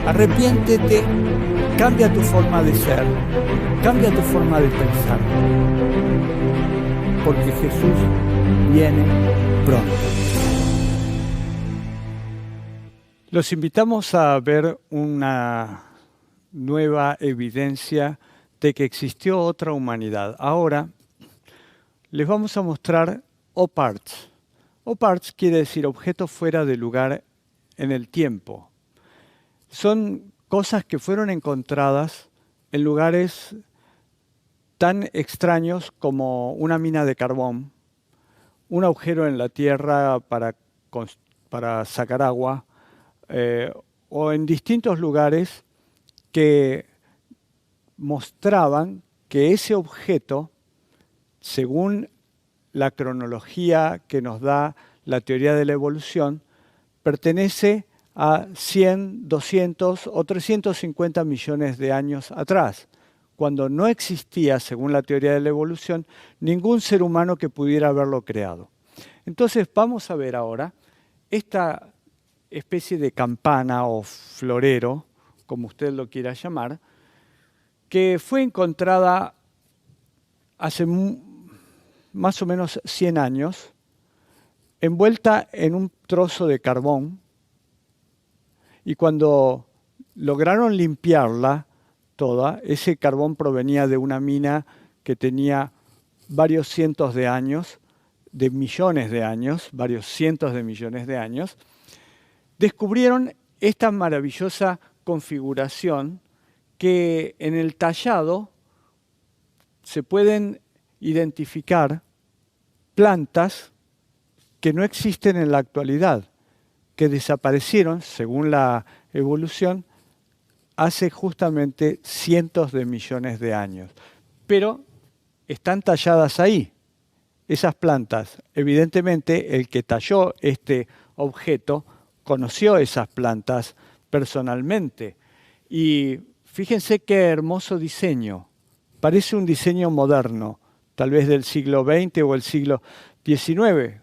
Arrepiéntete, cambia tu forma de ser, cambia tu forma de pensar, porque Jesús viene pronto. Los invitamos a ver una nueva evidencia de que existió otra humanidad. Ahora les vamos a mostrar OPARTS. OPARTS quiere decir objetos fuera de lugar en el tiempo. Son cosas que fueron encontradas en lugares tan extraños como una mina de carbón, un agujero en la tierra para sacar agua, o en distintos lugares que mostraban que ese objeto, según la cronología que nos da la teoría de la evolución, pertenece a 100, 200 o 350 millones de años atrás, cuando no existía, según la teoría de la evolución, ningún ser humano que pudiera haberlo creado. Entonces vamos a ver ahora esta especie de campana o florero, como usted lo quiera llamar, que fue encontrada hace más o menos 100 años, envuelta en un trozo de carbón, y cuando lograron limpiarla toda, ese carbón provenía de una mina que tenía varios cientos de años, de millones de años, varios cientos de millones de años, descubrieron esta maravillosa configuración que en el tallado se pueden identificar plantas que no existen en la actualidad, que desaparecieron, según la evolución, hace justamente cientos de millones de años. Pero están talladas ahí, esas plantas. Evidentemente, el que talló este objeto conoció esas plantas personalmente. Y fíjense qué hermoso diseño. Parece un diseño moderno, tal vez del siglo XX o el siglo XIX,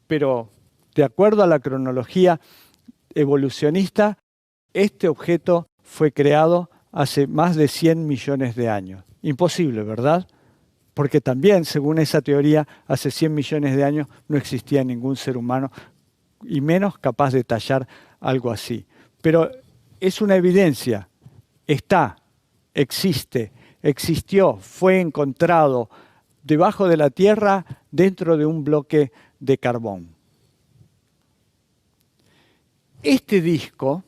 pero de acuerdo a la cronología evolucionista, este objeto fue creado hace más de 100 millones de años. Imposible, ¿verdad? Porque también, según esa teoría, hace 100 millones de años no existía ningún ser humano, y menos capaz de tallar algo así. Pero es una evidencia. Está, existe, existió, fue encontrado debajo de la tierra dentro de un bloque de carbón. Este disco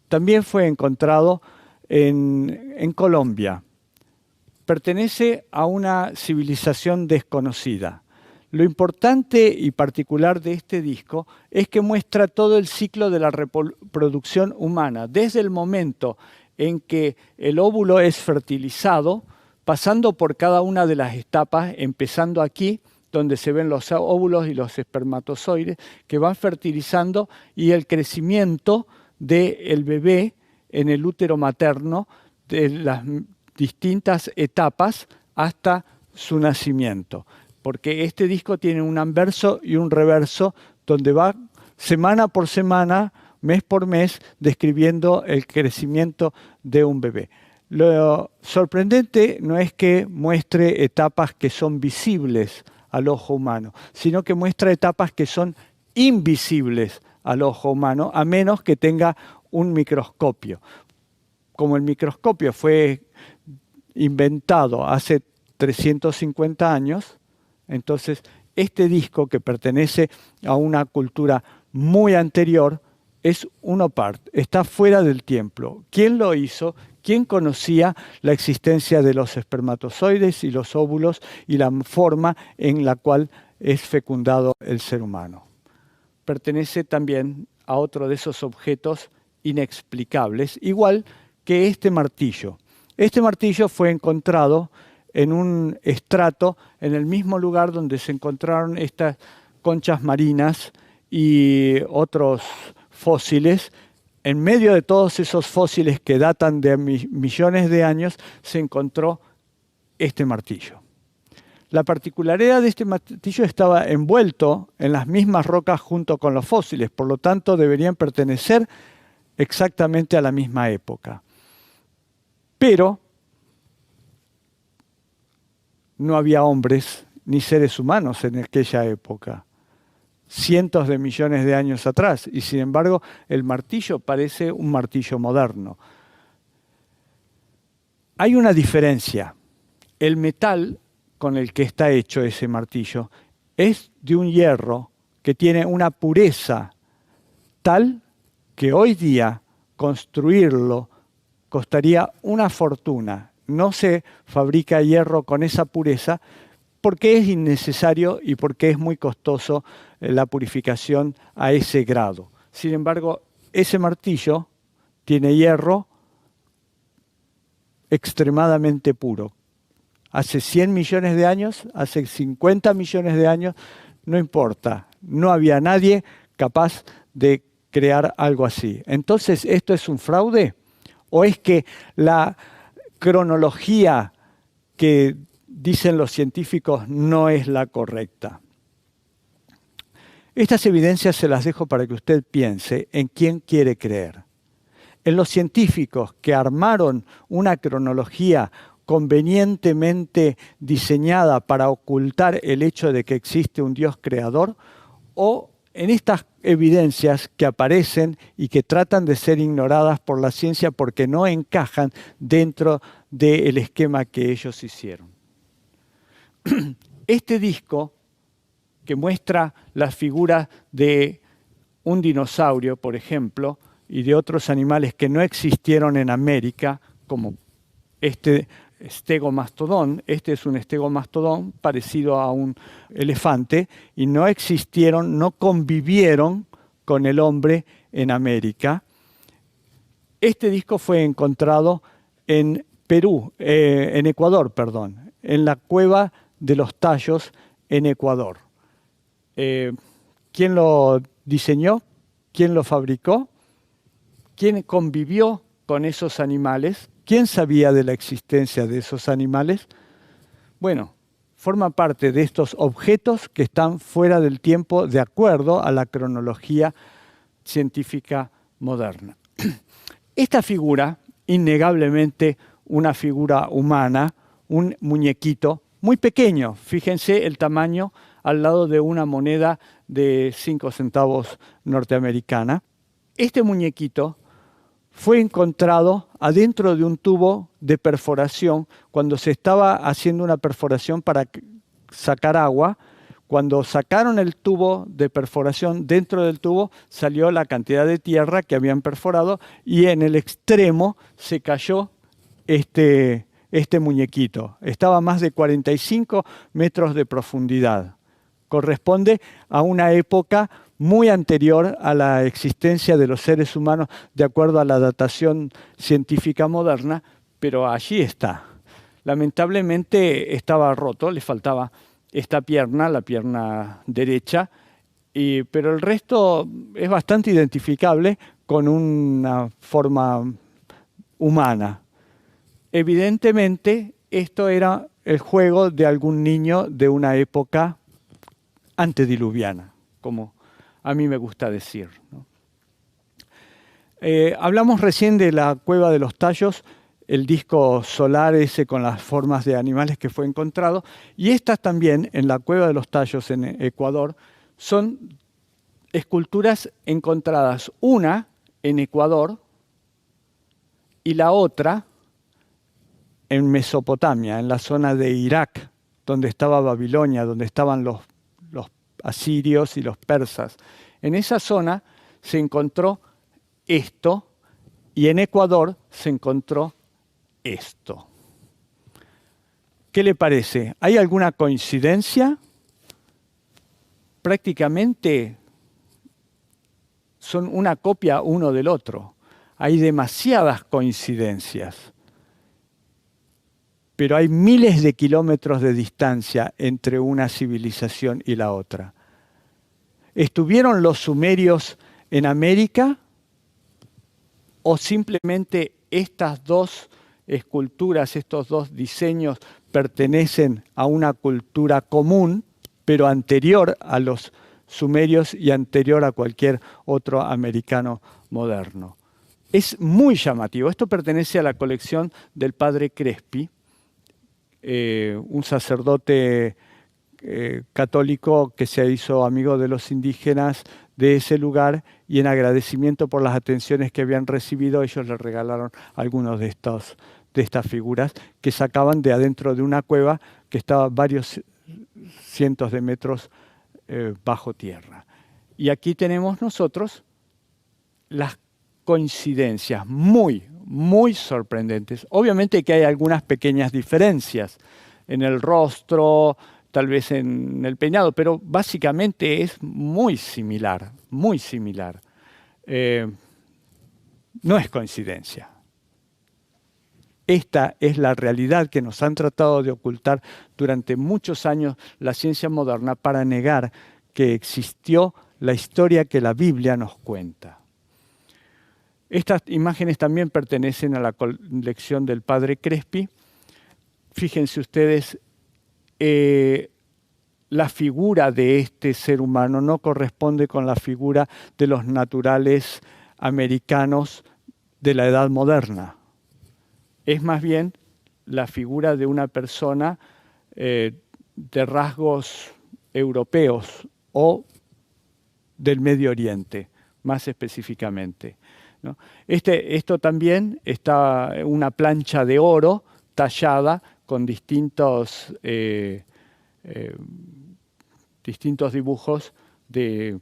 también fue encontrado en Colombia. Pertenece a una civilización desconocida. Lo importante y particular de este disco es que muestra todo el ciclo de la reproducción humana, desde el momento en que el óvulo es fertilizado, pasando por cada una de las etapas, empezando aquí, donde se ven los óvulos y los espermatozoides que van fertilizando, y el crecimiento del bebé en el útero materno, de las distintas etapas hasta su nacimiento. Porque este disco tiene un anverso y un reverso, donde va semana por semana, mes por mes, describiendo el crecimiento de un bebé. Lo sorprendente no es que muestre etapas que son visibles al ojo humano, sino que muestra etapas que son invisibles al ojo humano, a menos que tenga un microscopio. Como el microscopio fue inventado hace 350 años, entonces este disco, que pertenece a una cultura muy anterior, es un OPART, está fuera del tiempo. ¿Quién lo hizo? ¿Quién conocía la existencia de los espermatozoides y los óvulos y la forma en la cual es fecundado el ser humano? Pertenece también a otro de esos objetos inexplicables, igual que este martillo. Este martillo fue encontrado en un estrato en el mismo lugar donde se encontraron estas conchas marinas y otros fósiles. En medio de todos esos fósiles que datan de millones de años, se encontró este martillo. La particularidad de este martillo estaba envuelto en las mismas rocas junto con los fósiles, por lo tanto deberían pertenecer exactamente a la misma época. Pero no había hombres ni seres humanos en aquella época, cientos de millones de años atrás, y sin embargo el martillo parece un martillo moderno. Hay una diferencia. El metal con el que está hecho ese martillo es de un hierro que tiene una pureza tal que hoy día construirlo costaría una fortuna. No se fabrica hierro con esa pureza porque es innecesario y porque es muy costoso la purificación a ese grado. Sin embargo, ese martillo tiene hierro extremadamente puro. Hace 100 millones de años, hace 50 millones de años, no importa, no había nadie capaz de crear algo así. Entonces, ¿esto es un fraude? ¿O es que la cronología que dicen los científicos no es la correcta? Estas evidencias se las dejo para que usted piense en quién quiere creer. En los científicos que armaron una cronología convenientemente diseñada para ocultar el hecho de que existe un Dios creador, o en estas evidencias que aparecen y que tratan de ser ignoradas por la ciencia porque no encajan dentro del esquema que ellos hicieron. Este disco, que muestra las figuras de un dinosaurio, por ejemplo, y de otros animales que no existieron en América, como este estegomastodón. Este es un estegomastodón parecido a un elefante y no existieron, no convivieron con el hombre en América. Este disco fue encontrado en Ecuador, en la cueva de los Tallos en Ecuador. ¿Quién lo diseñó? ¿Quién lo fabricó? ¿Quién convivió con esos animales? ¿Quién sabía de la existencia de esos animales? Bueno, forma parte de estos objetos que están fuera del tiempo de acuerdo a la cronología científica moderna. Esta figura, innegablemente una figura humana, un muñequito muy pequeño, fíjense el tamaño al lado de una moneda de 5 centavos norteamericana. Este muñequito fue encontrado adentro de un tubo de perforación cuando se estaba haciendo una perforación para sacar agua. Cuando sacaron el tubo de perforación, dentro del tubo salió la cantidad de tierra que habían perforado y en el extremo se cayó este muñequito. Estaba a más de 45 metros de profundidad. Corresponde a una época muy anterior a la existencia de los seres humanos de acuerdo a la datación científica moderna, pero allí está. Lamentablemente estaba roto, le faltaba esta pierna, la pierna derecha, pero el resto es bastante identificable con una forma humana. Evidentemente, esto era el juego de algún niño de una época antediluviana, como a mí me gusta decir, ¿no? Hablamos recién de la Cueva de los Tallos, el disco solar ese con las formas de animales que fue encontrado, y estas también en la Cueva de los Tallos en Ecuador son esculturas encontradas, una en Ecuador y la otra en Mesopotamia, en la zona de Irak, donde estaba Babilonia, donde estaban los asirios y los persas. En esa zona se encontró esto y en Ecuador se encontró esto. ¿Qué le parece? ¿Hay alguna coincidencia? Prácticamente son una copia uno del otro. Hay demasiadas coincidencias. Pero hay miles de kilómetros de distancia entre una civilización y la otra. ¿Estuvieron los sumerios en América? ¿O simplemente estas dos esculturas, estos dos diseños pertenecen a una cultura común, pero anterior a los sumerios y anterior a cualquier otro americano moderno? Es muy llamativo. Esto pertenece a la colección del padre Crespi, un sacerdote católico que se hizo amigo de los indígenas de ese lugar, y en agradecimiento por las atenciones que habían recibido, ellos le regalaron algunos de estas figuras que sacaban de adentro de una cueva que estaba varios cientos de metros bajo tierra. Y aquí tenemos nosotros las coincidencias muy sorprendentes. Obviamente que hay algunas pequeñas diferencias en el rostro, tal vez en el peinado, pero básicamente es muy similar, muy similar. No es coincidencia. Esta es la realidad que nos han tratado de ocultar durante muchos años la ciencia moderna para negar que existió la historia que la Biblia nos cuenta. Estas imágenes también pertenecen a la colección del padre Crespi. Fíjense ustedes, la figura de este ser humano no corresponde con la figura de los naturales americanos de la Edad Moderna. Es más bien la figura de una persona de rasgos europeos o del Medio Oriente, más específicamente, ¿no? Esto también está una plancha de oro tallada con distintos dibujos de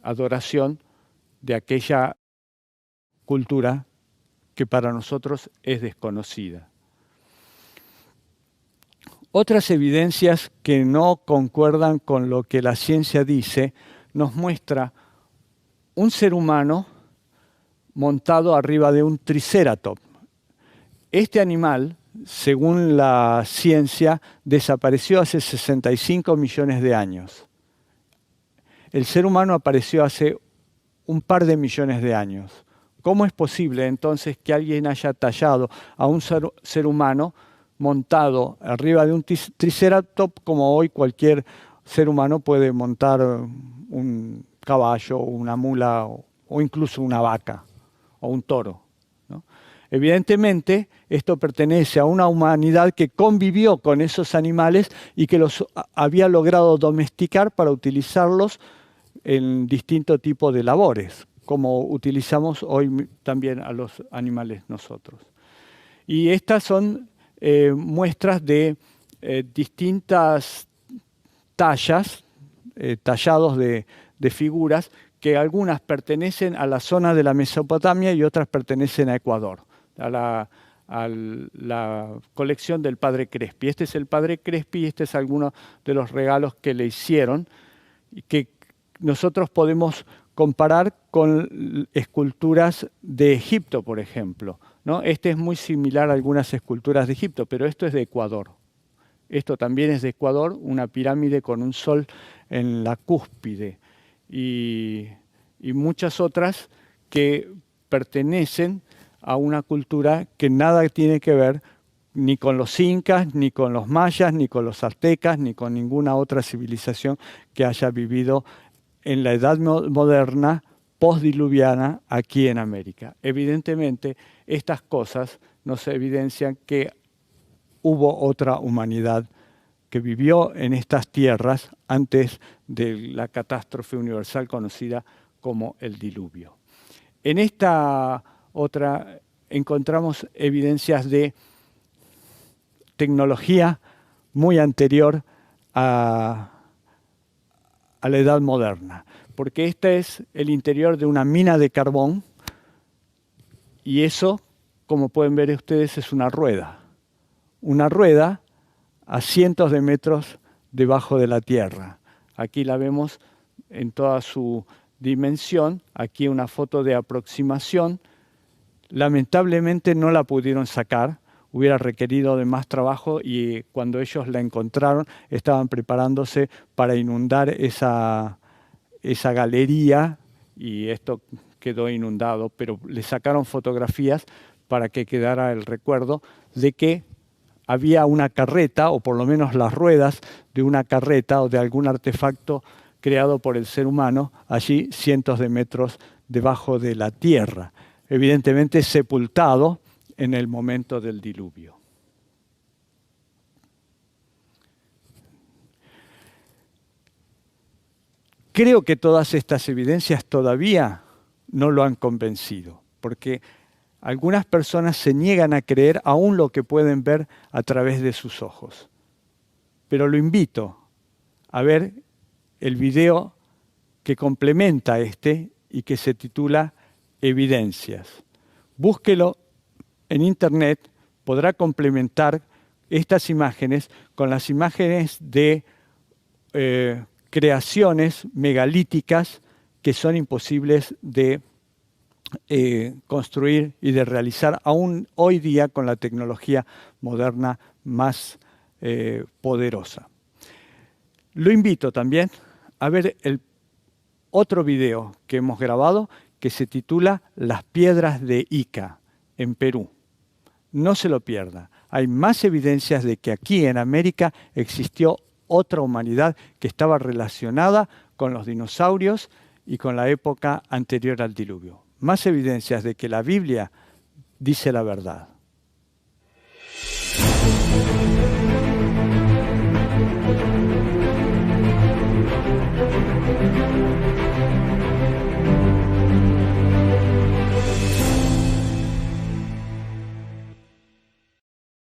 adoración de aquella cultura que para nosotros es desconocida. Otras evidencias que no concuerdan con lo que la ciencia dice nos muestra un ser humano montado arriba de un triceratop. Este animal, según la ciencia, desapareció hace 65 millones de años. El ser humano apareció hace un par de millones de años. ¿Cómo es posible entonces que alguien haya tallado a un ser humano montado arriba de un triceratop como hoy cualquier ser humano puede montar un caballo, una mula o incluso una vaca o un toro, ¿no? Evidentemente, esto pertenece a una humanidad que convivió con esos animales y que los había logrado domesticar para utilizarlos en distintos tipos de labores, como utilizamos hoy también a los animales nosotros. Y estas son muestras de distintas tallas, tallados de figuras, que algunas pertenecen a la zona de la Mesopotamia y otras pertenecen a Ecuador, a la colección del padre Crespi. Este es el padre Crespi y este es alguno de los regalos que le hicieron, y que nosotros podemos comparar con esculturas de Egipto, por ejemplo, ¿no? Este es muy similar a algunas esculturas de Egipto, pero esto es de Ecuador. Esto también es de Ecuador, una pirámide con un sol en la cúspide. Y muchas otras que pertenecen a una cultura que nada tiene que ver ni con los incas, ni con los mayas, ni con los aztecas, ni con ninguna otra civilización que haya vivido en la edad moderna postdiluviana aquí en América. Evidentemente, estas cosas nos evidencian que hubo otra humanidad que vivió en estas tierras antes de la catástrofe universal conocida como el diluvio. En esta otra encontramos evidencias de tecnología muy anterior a la edad moderna, porque este es el interior de una mina de carbón y eso, como pueden ver ustedes, es una rueda a cientos de metros debajo de la tierra. Aquí la vemos en toda su dimensión, aquí una foto de aproximación. Lamentablemente no la pudieron sacar, hubiera requerido de más trabajo y cuando ellos la encontraron estaban preparándose para inundar esa galería y esto quedó inundado, pero le sacaron fotografías para que quedara el recuerdo de que había una carreta, o por lo menos las ruedas de una carreta o de algún artefacto creado por el ser humano allí cientos de metros debajo de la tierra. evidentemente sepultado en el momento del diluvio. Creo que todas estas evidencias todavía no lo han convencido, porque algunas personas se niegan a creer aún lo que pueden ver a través de sus ojos. Pero lo invito a ver el video que complementa este y que se titula Evidencias. Búsquelo en internet, podrá complementar estas imágenes con las imágenes de creaciones megalíticas que son imposibles de construir y de realizar aún hoy día con la tecnología moderna más poderosa. Lo invito también a ver el otro video que hemos grabado que se titula Las piedras de Ica, en Perú. No se lo pierda. Hay más evidencias de que aquí en América existió otra humanidad que estaba relacionada con los dinosaurios y con la época anterior al diluvio. Más evidencias de que la Biblia dice la verdad.